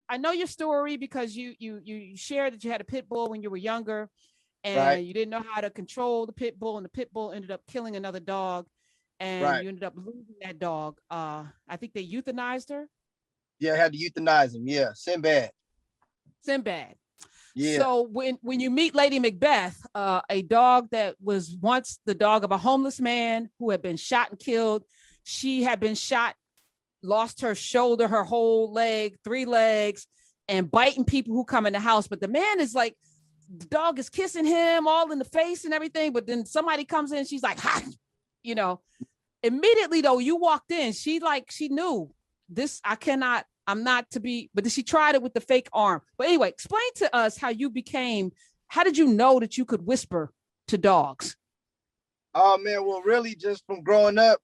I know your story because you shared that you had a pit bull when you were younger, Right. and you didn't know how to control the pit bull, and the pit bull ended up killing another dog, and Right. you ended up losing that dog. I think they euthanized her. Yeah, I had to euthanize him. Yeah, Sinbad. Sinbad. Yeah. So when you meet Lady Macbeth, a dog that was once the dog of a homeless man who had been shot and killed, she had been shot, lost her shoulder, her whole leg, 3 legs, and biting people who come in the house. But the man is like, the dog is kissing him all in the face and everything. But then somebody comes in, she's like, ha, you know. Immediately though, you walked in, she knew this. I'm not to be, but she tried it with the fake arm. But anyway, explain to us how did you know that you could whisper to dogs? Oh man, well, really, just from growing up,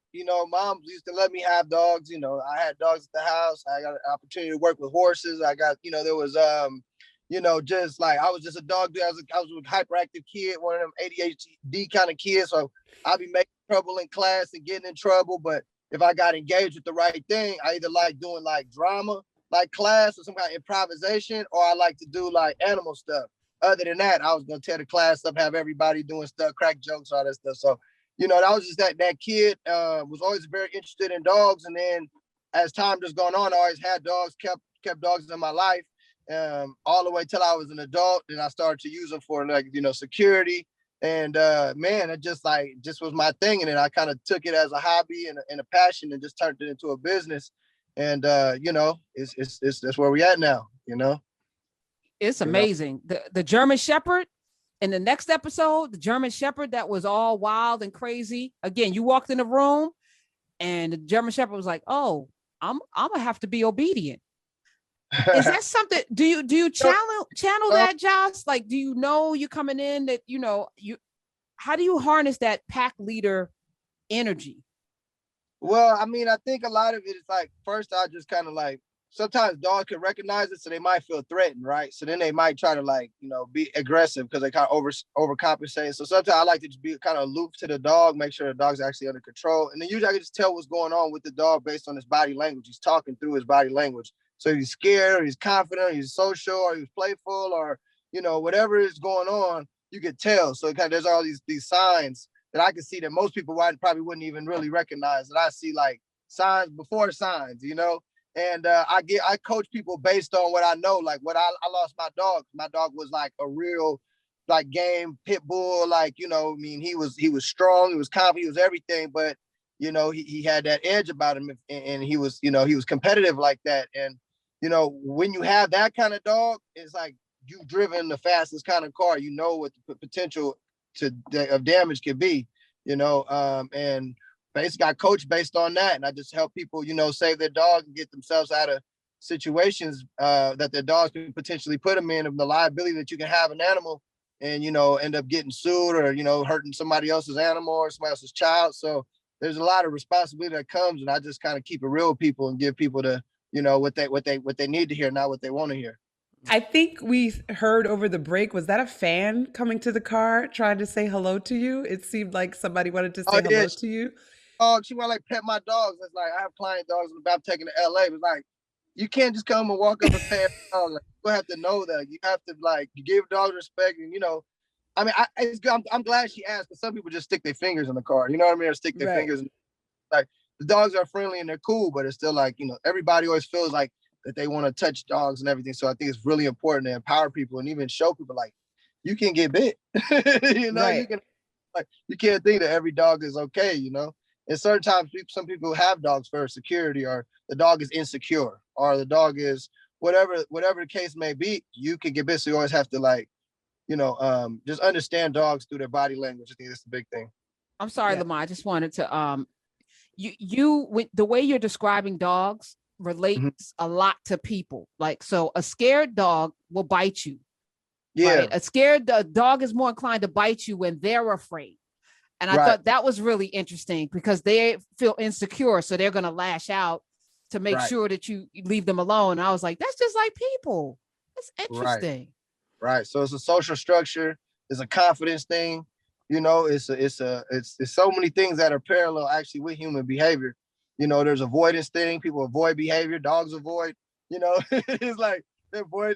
mom used to let me have dogs. I had dogs at the house. I got an opportunity to work with horses. I got, there was, just like I was just a dog dude. I was a hyperactive kid, one of them ADHD kind of kids. So I'd be making trouble in class and getting in trouble. But if I got engaged with the right thing, I either like doing like drama, like class or some kind of improvisation, or I like to do like animal stuff. Other than that, I was gonna tear the class up, have everybody doing stuff, crack jokes, all that stuff. So, that was just that kid was always very interested in dogs. And then as time just gone on, I always had dogs, kept dogs in my life, all the way till I was an adult. And I started to use them for like, security. And man, it just was my thing. And then I kind of took it as a hobby and a passion and just turned it into a business. And it's that's where we at now. It's amazing. The German Shepherd in the next episode, the German Shepherd that was all wild and crazy. Again, you walked in the room and the German Shepherd was like, "Oh, I'm gonna have to be obedient." Is that something? Do you channel that, Josh? Like, do you know you coming in that you? How do you harness that pack leader energy? Well, I mean, I think a lot of it is like, first, I just kind of like, sometimes dogs can recognize it, so they might feel threatened, right? So then they might try to like, be aggressive because they kind of overcompensate. So sometimes I like to just be kind of aloof to the dog, make sure the dog's actually under control. And then usually I can just tell what's going on with the dog based on his body language. He's talking through his body language. So if he's scared, or he's confident, or he's social, or he's playful, or, whatever is going on, you could tell. So there's all these signs that I can see that most people probably wouldn't even really recognize. That I see like signs before signs, and I coach people based on what I know. Like I lost my dog. My dog was like a real like game pit bull. Like, I mean, he was strong, he was confident, he was everything, but he had that edge about him, and he was, he was competitive like that. And when you have that kind of dog, it's like you've driven the fastest kind of car, what the potential of damage could be, and basically I coach based on that. And I just help people, save their dog and get themselves out of situations that their dogs can potentially put them in, of the liability that you can have an animal and, end up getting sued or, hurting somebody else's animal or somebody else's child. So there's a lot of responsibility that comes, and I just kind of keep it real with people and give people the, what they need to hear, not what they want to hear. I think we heard over the break, was that a fan coming to the car trying to say hello to you? It seemed like somebody wanted to say hello to you. Oh, she want to like pet my dogs. It's like, I have client dogs and I'm taking to LA. But like, you can't just come and walk up and pet a dog. Like, you have to know that. You have to like give dogs respect. And I mean, I'm glad she asked, because some people just stick their fingers in the car. You know what I mean? Or stick their fingers in, like, the dogs are friendly and they're cool, but it's still like, everybody always feels like that they want to touch dogs and everything. So I think it's really important to empower people and even show people like, you can get bit. You can, like, you can't think that every dog is okay, And certain times some people have dogs for security, or the dog is insecure, or the dog is whatever the case may be. You can get bit. So you always have to like, just understand dogs through their body language. I think that's the big thing. I'm sorry, Lamar. I just wanted to with the way you're describing dogs relates a lot to people. Like, so a scared dog will bite you. Yeah. Right? A scared dog is more inclined to bite you when they're afraid. And I thought that was really interesting, because they feel insecure. So they're going to lash out to make sure that you leave them alone. And I was like, that's just like people. That's interesting. Right. So it's a social structure. It's a confidence thing. It's so many things that are parallel actually with human behavior. There's avoidance thing. People avoid behavior. Dogs avoid, it's like That boy,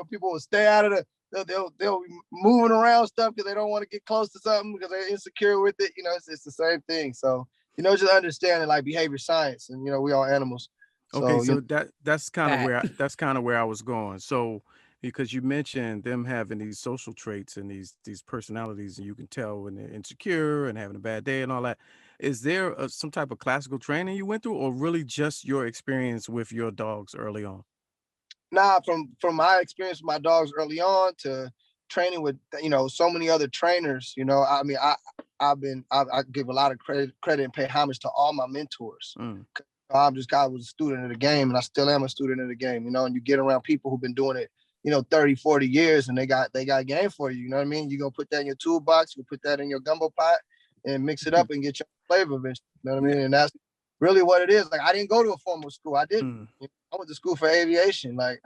people will stay out of they'll be moving around stuff because they don't want to get close to something because they're insecure with it. It's the same thing. So, just understanding like behavior science, and we all animals. Okay, So, that's kind of That. where I was going. So because you mentioned them having these social traits and these personalities, and you can tell when they're insecure and having a bad day and all that. Is there some type of classical training you went through, or really just your experience with your dogs early on? nah, from my experience with my dogs early on to training with so many other trainers. I mean, I give a lot of credit and pay homage to all my mentors. Mm. I was a student of the game, and I still am a student of the game. And you get around people who've been doing it 30, 40 years, and they got game for you. You know what I mean? You're gonna put that in your toolbox, you put that in your gumbo pot and mix it up and get your flavor of it. You know what I mean? And that's really what it is. Like, I didn't go to a formal school. I didn't. Mm. I went to school for aviation. Like,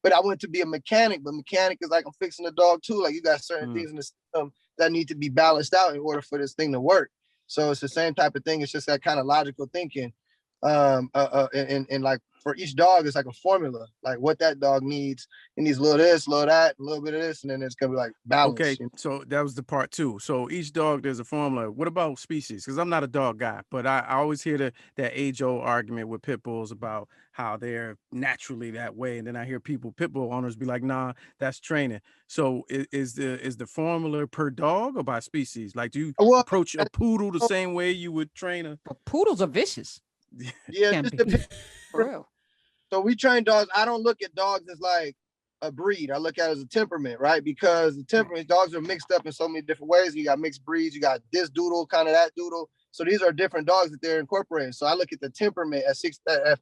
but I went to be a mechanic. But mechanic is like I'm fixing a dog too. Like, you got certain things in the system that need to be balanced out in order for this thing to work. So it's the same type of thing. It's just that kind of logical thinking. And like for each dog, it's like a formula, like what that dog needs. It needs a little this, a little that, a little bit of this, and then it's gonna be like balance. Okay, so that was the part two. So each dog, there's a formula. What about species? Because I'm not a dog guy, but I always hear that age-old argument with pit bulls about how they're naturally that way, and then I hear pit bull owners be like, "Nah, that's training." So is the formula per dog or by species? Like, do you approach a poodle the same way you would train a? Poodles are vicious. Yeah, it just depends. For real. So we train dogs. I don't look at dogs as like a breed. I look at it as a temperament, right? Because the temperament dogs are mixed up in so many different ways. You got mixed breeds. You got this doodle, kind of that doodle. So these are different dogs that they're incorporating. So I look at the temperament at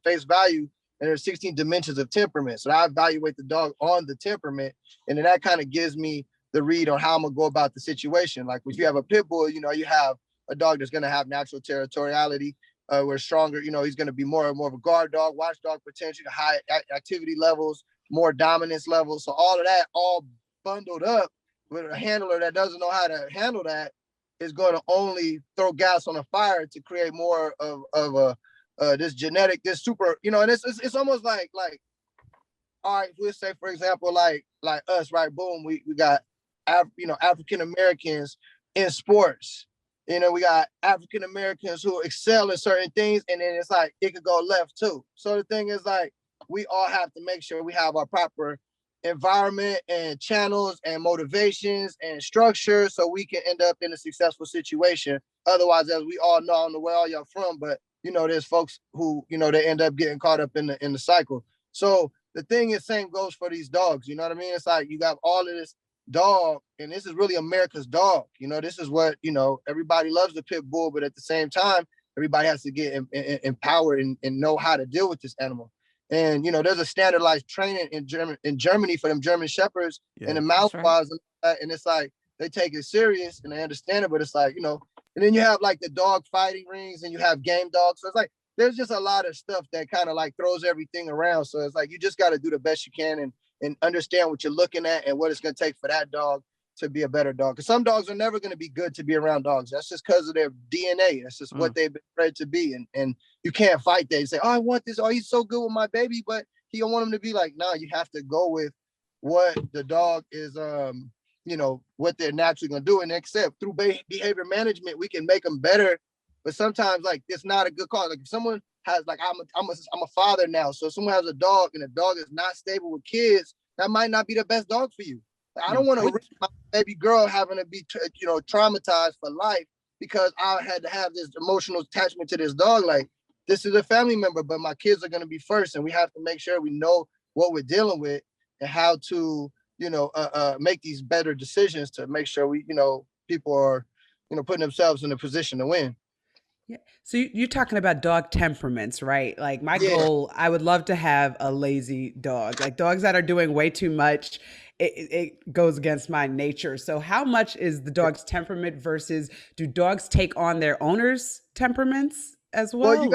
face value, and there's 16 dimensions of temperament. So I evaluate the dog on the temperament, and then that kind of gives me the read on how I'm gonna go about the situation. Like if you have a pit bull, you have a dog that's gonna have natural territoriality. We're stronger, he's going to be more and more of a guard dog, watchdog potential, high activity levels, more dominance levels. So all of that, all bundled up with a handler that doesn't know how to handle that, is going to only throw gas on a fire to create more of this genetic, this super, and it's almost like, all right, we'll say, for example, like us, right? Boom, we got, African Americans in sports. We got African Americans who excel in certain things, and then it's like it could go left too. So the thing is, like, we all have to make sure we have our proper environment and channels and motivations and structure so we can end up in a successful situation. Otherwise, as we all know, I don't know where all y'all from, but there's folks who they end up getting caught up in the cycle. So the thing is, same goes for these dogs. You know what I mean? It's like you got all of this dog, and this is really America's dog. This is what everybody loves the pit bull, but at the same time, everybody has to get empowered and know how to deal with this animal. And there's a standardized training in Germany for them German shepherds and the Malinois, and it's like they take it serious and they understand it, but it's like and then you have like the dog fighting rings, and you have game dogs. So it's like there's just a lot of stuff that kind of like throws everything around. So it's like you just got to do the best you can and understand what you're looking at and what it's going to take for that dog to be a better dog. Because some dogs are never going to be good to be around dogs. That's just because of their DNA. That's just what they've been bred to be. And you can't fight that. You say, oh, I want this. Oh, he's so good with my baby, but you don't want him to be like, no, you have to go with what the dog is, what they're naturally going to do. And except through behavior management, we can make them better. But sometimes, like, it's not a good call. Like if someone has, like, I'm a father now. So if someone has a dog and the dog is not stable with kids, that might not be the best dog for you. I don't want to risk my baby girl having to be, traumatized for life because I had to have this emotional attachment to this dog. Like, this is a family member, but my kids are going to be first, and we have to make sure we know what we're dealing with and how to, make these better decisions to make sure we, people are, putting themselves in a position to win. Yeah. So you're talking about dog temperaments, right? Like my goal, I would love to have a lazy dog, like dogs that are doing way too much. It goes against my nature. So how much is the dog's temperament versus do dogs take on their owner's temperaments as well?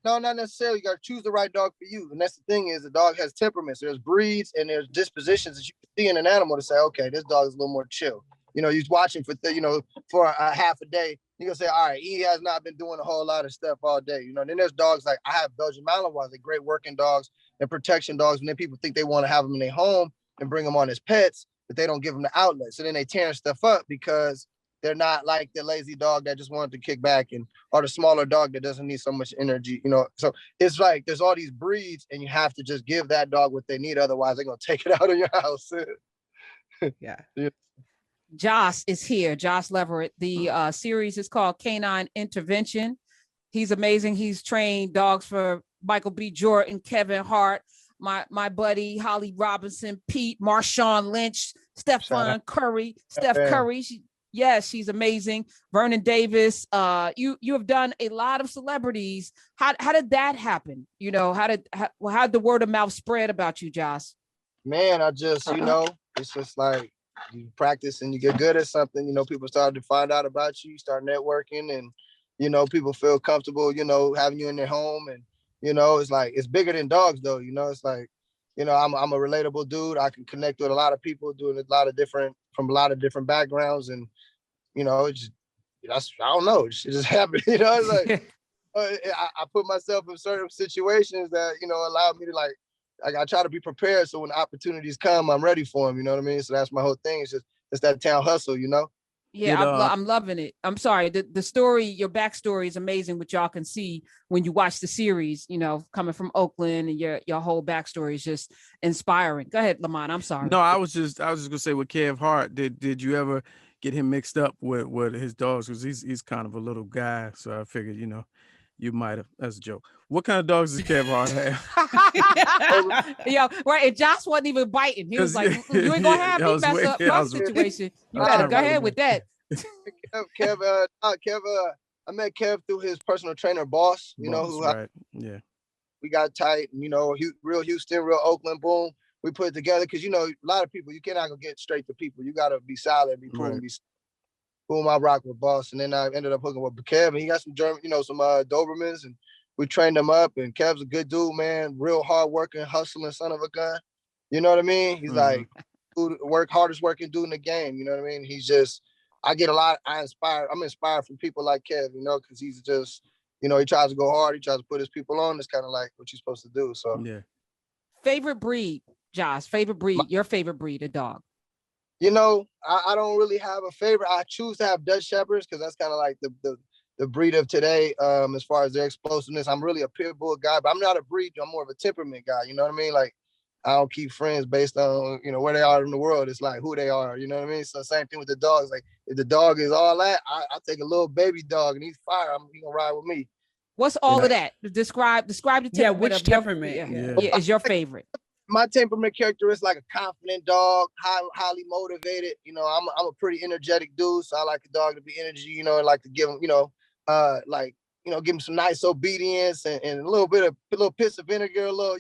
No, not necessarily. You got to choose the right dog for you. And that's the thing is the dog has temperaments. There's breeds and there's dispositions that you can see in an animal to say, okay, this dog is a little more chill. He's watching for a half a day. he gonna say, all right, he has not been doing a whole lot of stuff all day. You know, then there's dogs like I have Belgian Malinois, they're great working dogs and protection dogs. And then people think they want to have them in their home and bring them on as pets, but they don't give them the outlet. So then they tear stuff up because they're not like the lazy dog that just wanted to kick back, and or the smaller dog that doesn't need so much energy, you know. So it's like there's all these breeds, and you have to just give that dog what they need. Otherwise, they're gonna take it out of your house. Yeah. Josh is here. Josh Leverette. The series is called Canine Intervention. He's amazing. He's trained dogs for Michael B. Jordan, Kevin Hart, my buddy Holly Robinson, Pete, Marshawn Lynch, Steph Curry. Yes, she's amazing. Vernon Davis. You have done a lot of celebrities. How did that happen? You know, how did the word of mouth spread about you, Josh? Man, I just, you know, it's just like you practice and you get good at something, you know, people start to find out about you, you start networking, and, you know, people feel comfortable, you know, having you in their home. And, you know, it's like, it's bigger than dogs though, you know, it's like, you know, I'm a relatable dude. I can connect with a lot of people doing from a lot of different backgrounds. And, you know, I don't know, it just happened, you know, it's like, I put myself in certain situations that, you know, allow me to like I try to be prepared. So when opportunities come, I'm ready for them. You know what I mean? So that's my whole thing. It's that town hustle, you know? Yeah, I'm loving it. I'm sorry. The story, your backstory is amazing, which y'all can see when you watch the series, you know, coming from Oakland, and your whole backstory is just inspiring. Go ahead, Lamont. I'm sorry. No, I was just gonna say with Kev Hart, did you ever get him mixed up with his dogs? Because he's kind of a little guy. So I figured, you know, you might have. That's a joke. What kind of dogs does Kev Hart have? Yeah, right. And Josh wasn't even biting. He was like, "You ain't gonna have me mess up my situation. You better go ahead with that." Kev, I met Kev through his personal trainer, Boss. You know who? Right. Yeah. We got tight. You know, real Houston, real Oakland. Boom. We put it together because, you know, a lot of people, you cannot go get straight to people. You gotta be solid, be cool, right. Boom, I rock with Boss. And then I ended up hooking with Kev, and he got some German, you know, some Dobermans, and we trained them up. And Kev's a good dude, man, real hard working, hustling son of a gun. You know what I mean? He's like hardest working dude in the game. You know what I mean? He's just, I'm inspired from people like Kev, you know, because he's just, you know, he tries to go hard. He tries to put his people on. It's kind of like what you're supposed to do. So yeah. Favorite breed, Josh, your favorite breed of dog? You know, I don't really have a favorite. I choose to have Dutch Shepherds because that's kind of like the breed of today, as far as their explosiveness. I'm really a pit bull guy, but I'm not a breed. I'm more of a temperament guy. You know what I mean? Like, I don't keep friends based on, you know, where they are in the world. It's like who they are. You know what I mean? So same thing with the dogs. Like, if the dog is all that, I take a little baby dog and he's fire. He gonna ride with me. What's all of that? Describe the temperament. Yeah, which temperament is your favorite? My temperament character is like a confident dog, highly motivated. You know, I'm a pretty energetic dude, so I like a dog to be energy. You know, and like to give him, you know, give him some nice obedience and a little piss of vinegar, a little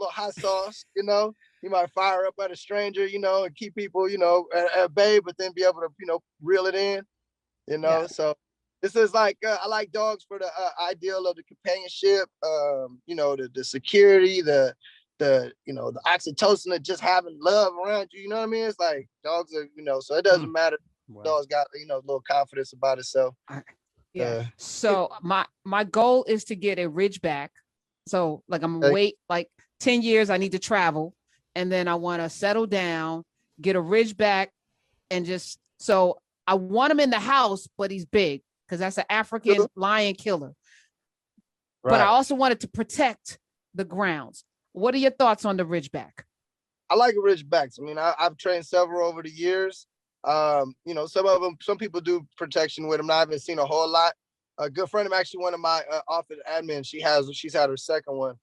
hot sauce. You know, you might fire up at a stranger, you know, and keep people, you know, at bay, but then be able to, you know, reel it in. You know, so. This is like, I like dogs for the ideal of the companionship, you know, the security, the oxytocin of just having love around you. You know what I mean? It's like dogs are, you know, so it doesn't matter. Wow. Dogs got, you know, a little confidence about itself. Yeah. So my goal is to get a Ridgeback. So like I'm gonna wait like 10 years. I need to travel, and then I want to settle down, get a Ridgeback, and so I want him in the house, but he's big. Because that's an African lion killer. Right. But I also wanted to protect the grounds. What are your thoughts on the Ridgeback? I like Ridgebacks. I mean, I've trained several over the years. You know, some people do protection with them. I haven't seen a whole lot. A good friend of actually one of my office admins, she's had her second one.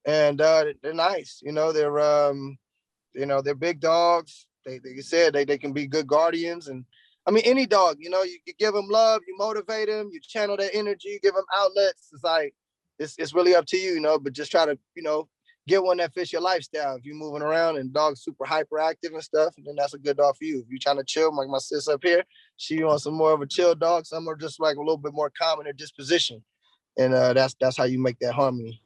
And they're nice. You know, they're big dogs. They can be good guardians. And I mean, any dog, you know, you give them love, you motivate them, you channel their energy, you give them outlets. It's like, it's really up to you, you know, but just try to, you know, get one that fits your lifestyle. If you're moving around and dog's super hyperactive and stuff, then that's a good dog for you. If you're trying to chill, like my sis up here, she wants some more of a chill dog. Some are just like a little bit more calm in their disposition. And that's how you make that harmony.